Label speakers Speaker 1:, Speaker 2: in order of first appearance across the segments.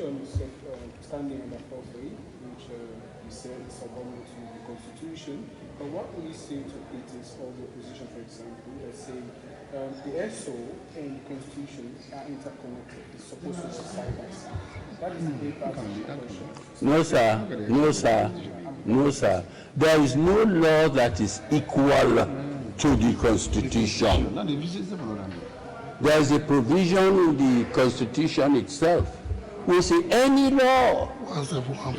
Speaker 1: Constitution is standing under 4A, which you said is subordinate to the Constitution. But what will you say to critics of the opposition, for example, that say the SO and the Constitution are interconnected? It's supposed to be side by side. That is the part of the question.
Speaker 2: No, sir. No, sir. No, sir. There is no law that is equal to the Constitution. There is a provision in the Constitution itself. We say any law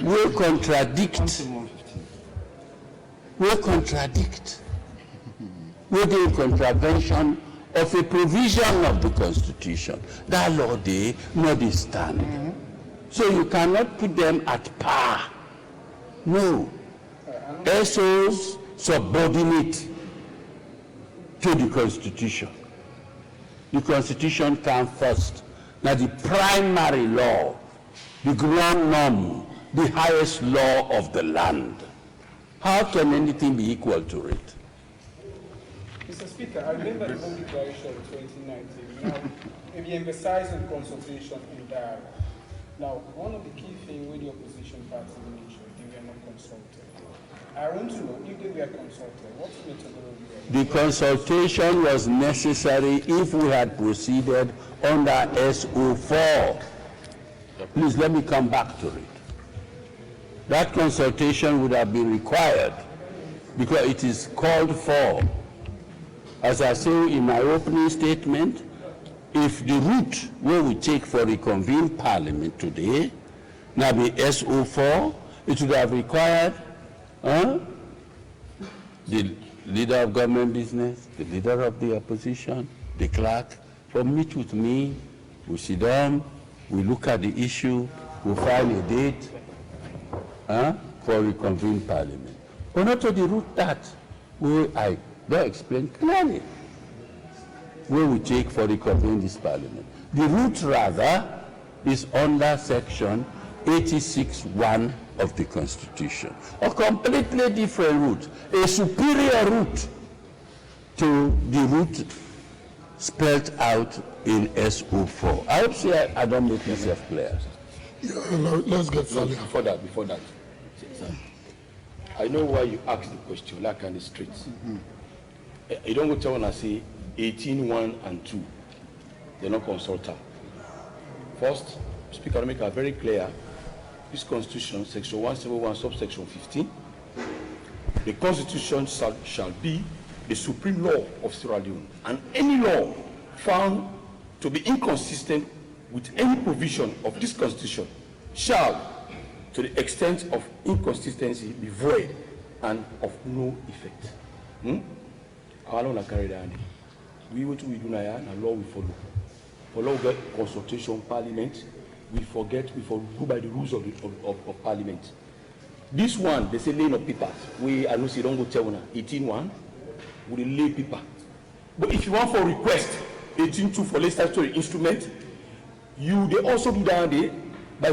Speaker 2: will contradict within contravention of a provision of the Constitution. That law they not stand. So you cannot put them at par. No. SOs subordinate to the Constitution. The Constitution comes first. Now the primary law, the grand norm, the highest law of the land. How can anything be equal to it?
Speaker 1: Mr. Speaker, I remember the whole declaration of 2019. Now, maybe emphasizing consultation and dialogue. Now, one of the key things with the opposition party mentioned, they were not consulted. I want to know if they were consulted, what methodology?
Speaker 2: The consultation was necessary if we had proceeded under SO4. Please let me come back to it. That consultation would have been required because it is called for. As I say in my opening statement, if the route where we take for reconvene Parliament today, now be SO4, it would have required the leader of government business, the leader of the opposition, the clerk, to meet with me, we sit down, we look at the issue, we find a date for reconvene Parliament. But not to the route that I don't explain clearly where we take for reconvene this Parliament. The route rather is under section 86(1) of the Constitution. A completely different route, a superior route to the route spelled out in SO4. I hope I don't make myself clear.
Speaker 3: Yeah, let's get Sally.
Speaker 4: Before that, I know why you asked the question, like on the streets. You don't go tell when I say 18(1) and 2, they're not consulted. First, Speaker, make it very clear, this Constitution, section 171, subsection 15, the Constitution shall be the supreme law of Sierra Leone, and any law found to be inconsistent with any provision of this Constitution shall, to the extent of inconsistency, be void and of no effect. How long I carry that? We what we do now, and law we follow. For law we get consultation, Parliament. We go by the rules of Parliament. This one, they say lane of papers. I know say don't go tell now. 18(1) with a lay paper. But if you want for request 18(2) for less statutory instrument, they also do that there by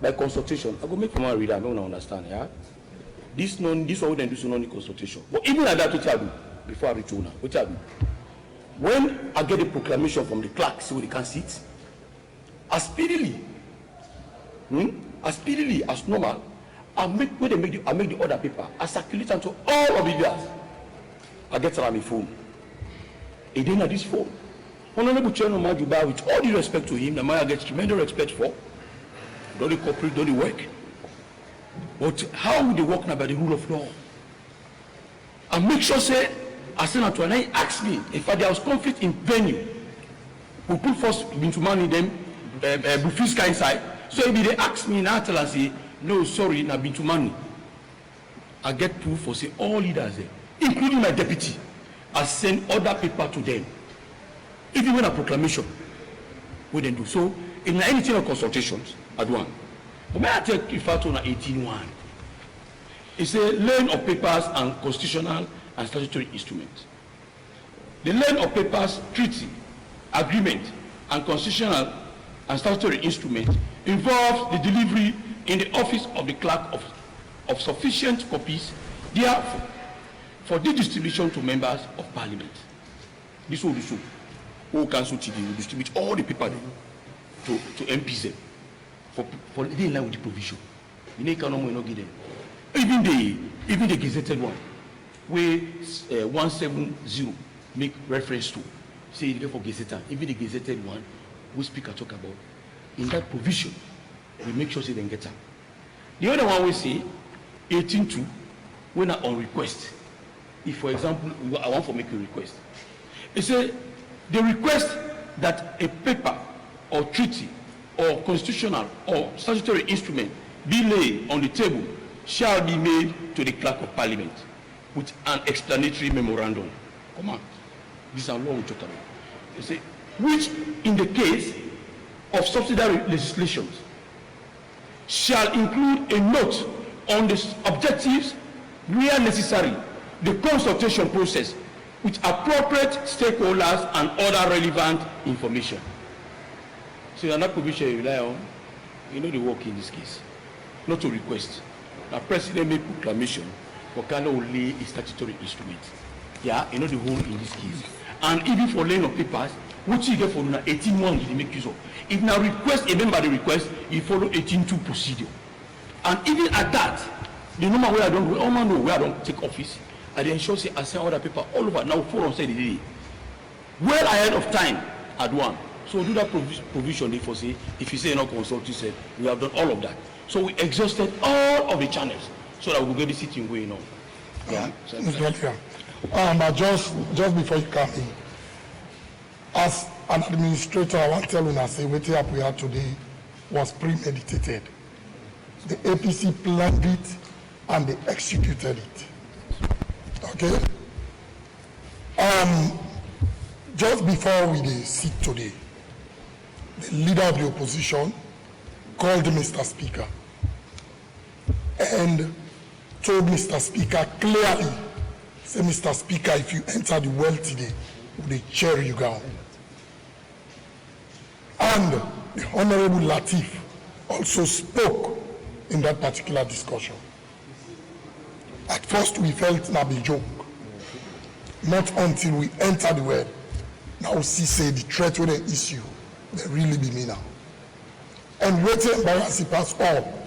Speaker 4: by consultation. I go make you read. I don't understand. Yeah. This one we then do so non consultation. But even like that, which I do before I read to now, which I do. When I get a proclamation from the clerk, so they can see it. As speedily as normal, I make the other paper. I circulate them to all of the leaders. I get it on my phone. And then at this phone, Honorable Chairman Majuba, with all due respect to him, the man I get tremendous respect for, don't they cooperate, don't they work? But how will they work now by the rule of law? And make sure say, as soon as I ask me if there was conflict in venue, we put first into money them. Bufiska inside. So if they ask me now, tell us say, no, sorry, na been to money. I get proof for say all leaders there, including my deputy. I send other paper to them. Even when a proclamation, we then do so. In anything of consultations, I do one. But may I take refer to 18(1)? It's a lane of papers and constitutional and statutory instruments. The lane of papers, treaty, agreement, and constitutional and statutory instrument involves the delivery in the office of the clerk of sufficient copies, therefore, for the distribution to members of Parliament. This will do so. Who cancel TD will distribute all the paper there. to MPZ for they in line with the provision. You know, economy will not give them. Even the gazetted one, where 170 make reference to, say you get for gazetted, even the gazetted one, we speaker talk about, in that provision, we make sure they then get up. The other one we say 18.2, when on request. If, for example, I want to make a request, it say the request that a paper or treaty or constitutional or statutory instrument be laid on the table shall be made to the clerk of parliament with an explanatory memorandum. Come on, this is a law we talk about. You say, which in the case of subsidiary legislations shall include a note on the objectives where necessary, the consultation process with appropriate stakeholders and other relevant information. So you're not provision you rely on, you know the work in this case, not to request. Now President made proclamation for kind of lay a statutory instrument. Yeah, you know the whole in this case. And even for laying of papers, what you get for 18 months you make use of. If now request a member the request, you follow 18.2 procedure. And even at that, the normal way I don't all man know where I don't take office, I then ensure say I send other people all over now for on say the day. Well ahead of time at one. So do that provision for say if you say not consult, you said we have done all of that. So we exhausted all of the channels so that we will get the sitting going on. Yeah.
Speaker 3: Just before you come in, as an administrator, I want to tell you now, say what we had today was premeditated. The APC planned it and they executed it. Okay? Just before we sit today, the leader of the opposition called Mr. Speaker and told Mr. Speaker clearly, say, Mr. Speaker, if you enter the well today, they cheer you down. And the Honorable Latif also spoke in that particular discussion. At first we felt it be a joke. Not until we enter the well. Now we see say the threat with the issue, they really be me now. And waiting embarrassing pass all.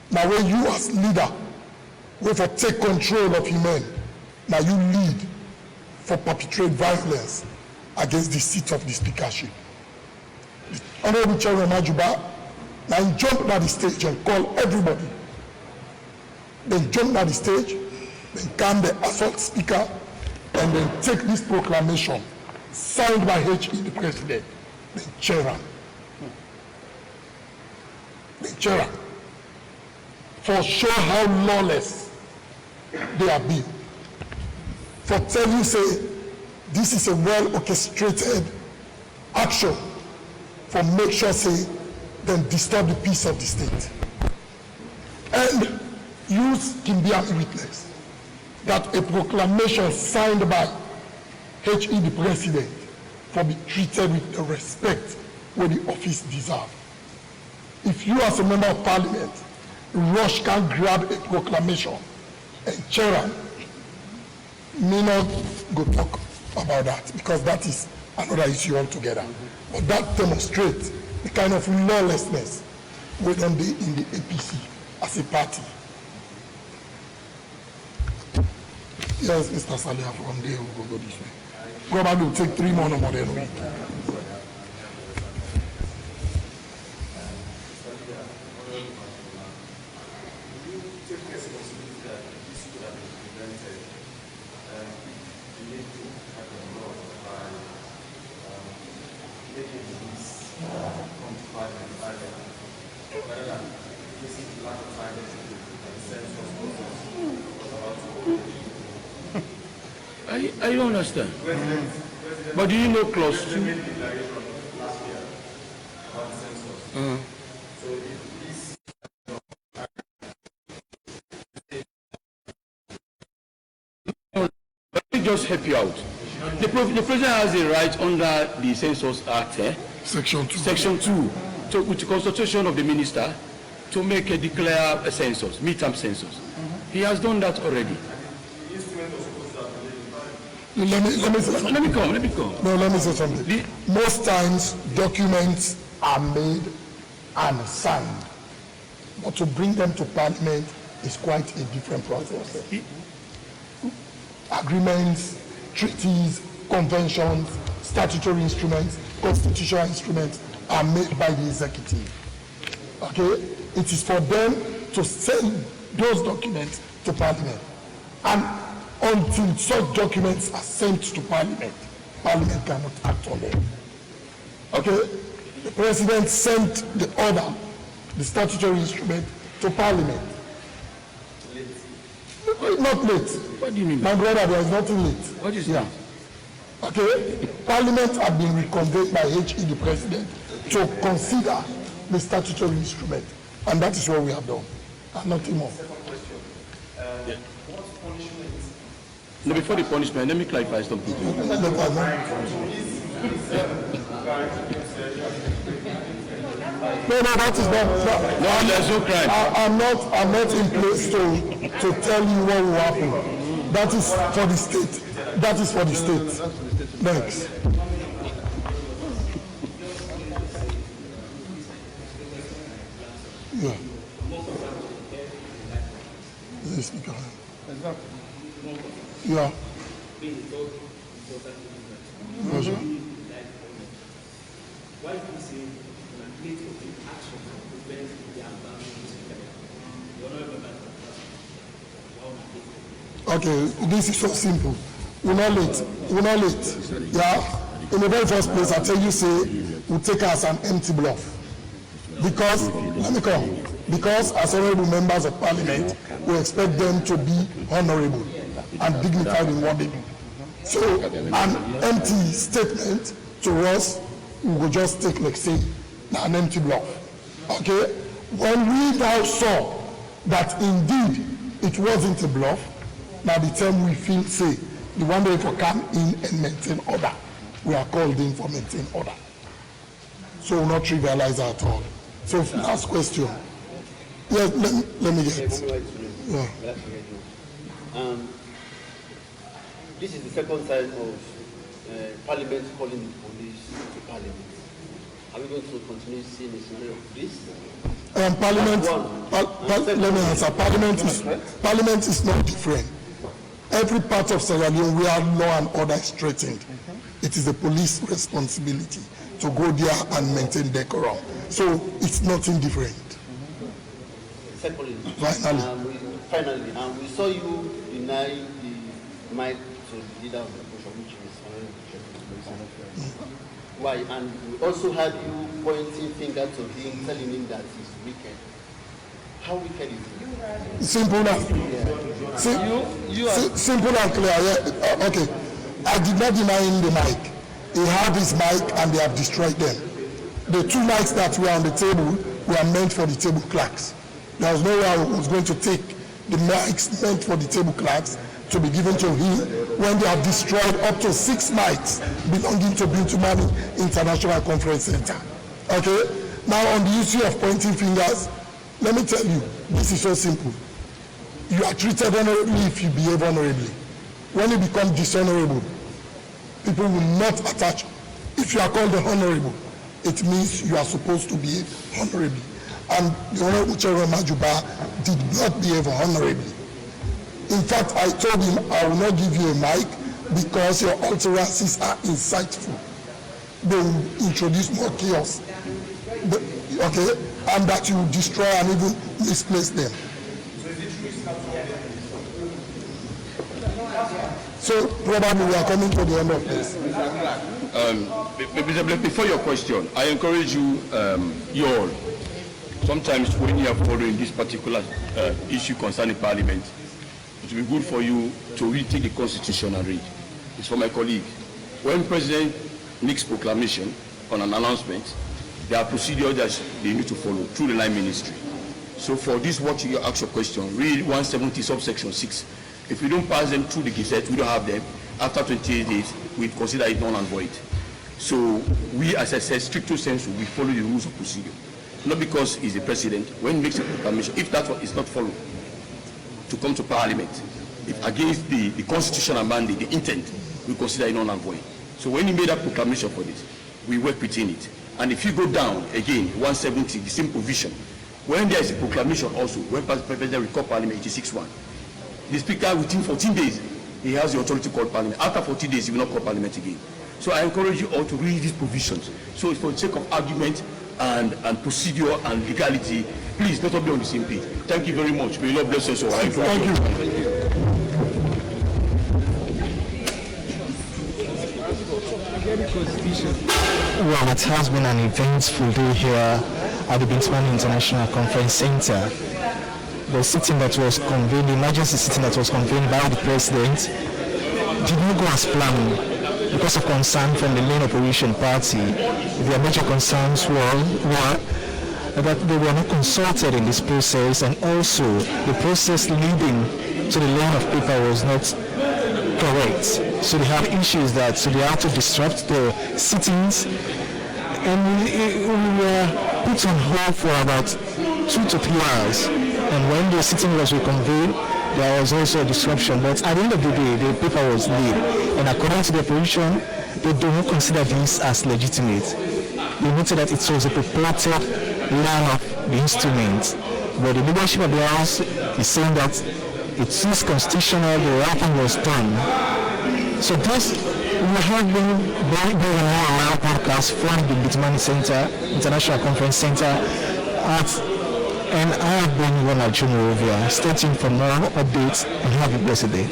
Speaker 3: Now when you as leader, we for take control of human, now you lead for perpetrate violence against the seat of the speakership. The Honorable Chairman Majuba, now he jumped at the stage and called everybody. Then jump at the stage, then calm the assault speaker, and then take this proclamation signed by H.E. the President, then chair him. Then chair him. For sure how lawless they have been. For tell you say, this is a well orchestrated action for make sure say, then disturb the peace of the state. And use can be a witness that a proclamation signed by H.E. the President for be treated with the respect where the office deserves. If you as a member of parliament rush can grab a proclamation and chair me not go talk about that because that is another issue altogether. But that demonstrates the kind of lawlessness we don't be in the APC as a party. Yes, Mr. Salia, from there we will go this way. Probably will take 3 more than a week.
Speaker 4: I don't understand. But do you know clause 2? Let me just help you out. The president has a right under the Census Act,
Speaker 3: Section 2.
Speaker 4: Section 2, with the consultation of the minister, to make a declare a census, midterm census. He has done that already.
Speaker 3: Let me come.
Speaker 4: Let me come.
Speaker 3: No, let me say something. Most times, documents are made and signed. But to bring them to Parliament is quite a different process. Agreements, treaties, conventions, statutory instruments, constitutional instruments are made by the executive. Okay? It is for them to send those documents to Parliament. And until such documents are sent to Parliament, Parliament cannot act on them. Okay? The President sent the order, the statutory instrument, to Parliament. Not late.
Speaker 4: What do you mean?
Speaker 3: My brother, there is nothing late.
Speaker 4: What is
Speaker 3: that? Okay? Parliament have been reconvened by HE, the President, to consider the statutory instrument. And that is what we have done. And nothing more.
Speaker 4: No, before the punishment, let me clarify something.
Speaker 3: No, that is not.
Speaker 4: No, there's no crime.
Speaker 3: I'm not in place to tell you what will happen. That is for the state. That is for the state. Next. Yeah. Is the speaker? Yeah. Roger.
Speaker 5: Why do you say mandate of the action to prevent the abandonment?
Speaker 3: Okay, this is so simple. We're not late. Yeah? In the very first place, I tell you, say, we take us an empty bluff. Because, let me come. Because as honorable members of Parliament, we expect them to be honorable and dignified in what they do. So, an empty statement to us, we will just take, like, say, an empty bluff. Okay? When we now saw that indeed it wasn't a bluff, now the time we feel, say, the one day for come in and maintain order, we are called in for maintain order. So we'll not trivialize at all. So last question. Yes, let me get. Yeah.
Speaker 5: This is the second time of Parliament calling the police to Parliament. Are we going to continue seeing a scenario of this?
Speaker 3: Parliament. Let me answer. Parliament is not different. Every part of Sierra Leone where law and order is straightened, it is the police responsibility to go there and maintain decorum. So it's nothing different.
Speaker 5: Secondly,
Speaker 3: finally,
Speaker 5: we saw you deny the mic to the leader of the opposition, which is why? And we also had you pointing finger to him, telling him that he's wicked. How wicked is he?
Speaker 3: Simple now. Simple and clear. Yeah. Okay. I did not deny him the mic. He had his mic and they have destroyed them. The two mics that were on the table were meant for the table clerks. There was no way I was going to take the mics meant for the table clerks to be given to him when they have destroyed up to 6 mics belonging to Bintumani International Conference Center. Okay? Now on the issue of pointing fingers, let me tell you, this is so simple. You are treated honorably if you behave honorably. When you become dishonorable, people will not attach. If you are called the honorable, it means you are supposed to behave honorably. And the Honorable Chairman Majuba did not behave honorably. In fact, I told him I will not give you a mic because your utterances are insightful. They will introduce more chaos. Okay? And that you will destroy and even misplace them. So probably we are coming to the end of this.
Speaker 4: Before your question, I encourage you, all, sometimes when you are following this particular issue concerning Parliament, it will be good for you to really take the Constitution and read. It's for my colleague. When President makes proclamation on an announcement, there are procedures that they need to follow through the line ministry. So for this, what you ask your question, read 170 subsection 6. If we don't pass them through the Gazette, we don't have them. After 28 days, we consider it null and void. So we, as I said, stricto sensu, we follow the rules of procedure. Not because he's the president. When he makes a proclamation, if that one is not followed, to come to Parliament, if against the constitutional mandate, the intent, we consider it null and void. So when he made that proclamation for this, we work within it. And if you go down again, 170, the same provision. When there is a proclamation also, when President recall Parliament 86-1, the Speaker within 14 days, he has the authority to call Parliament. After 14 days, he will not call Parliament again. So I encourage you all to read these provisions. So for the sake of argument and procedure and legality, please let us be on the same page. Thank you very much. May Lord bless us all.
Speaker 3: Thank you.
Speaker 6: Well, it has been an eventful day here at the Bintmani International Conference Center. The sitting that was convened, the emergency sitting that was convened by the President, did not go as planned because of concern from the main opposition party. Their major concerns were that they were not consulted in this process, and also the process leading to the laying of paper was not correct. So they have issues that, so they had to disrupt the sittings, and we were put on hold for about 2 to 3 hours. And when the sitting was reconvened, there was also a disruption. But at the end of the day, the paper was laid. And according to the opposition, they do not consider this as legitimate. They noted that it was a purported line of the instrument. But the leadership of the House is saying that it is constitutional, the right thing was done. So this, we have been very live podcast from the Bintmani Center, International Conference Center, and I have been Ronald Jumorovia. Stay tuned for more updates and have a blessed day.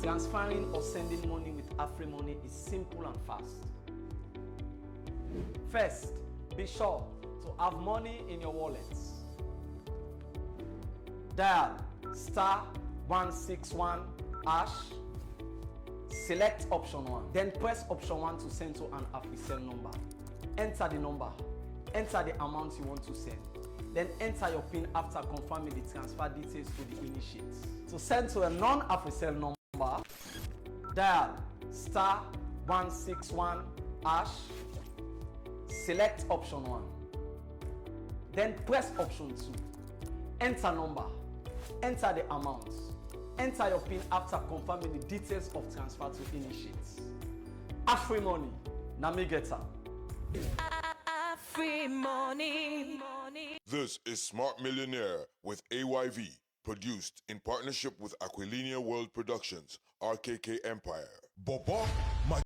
Speaker 7: Transferring or sending money with AfriMoney is simple and fast. First, be sure to have money in your wallets. Dial *161#, select option 1, then press option 1 to send to an AfriCell number. Enter the number, enter the amount you want to send, then enter your PIN after confirming the transfer details to the initiate. To send to a non-AfriCell number, dial *161#, select option 1, then press option 2, enter number, enter the amount, enter your PIN after confirming the details of transfer to initiate. AfriMoney, na me get am.
Speaker 8: AfriMoney.
Speaker 9: This is Smart Millionaire with AYV, produced in partnership with Aquilinia World Productions, RKK Empire. Bobo, my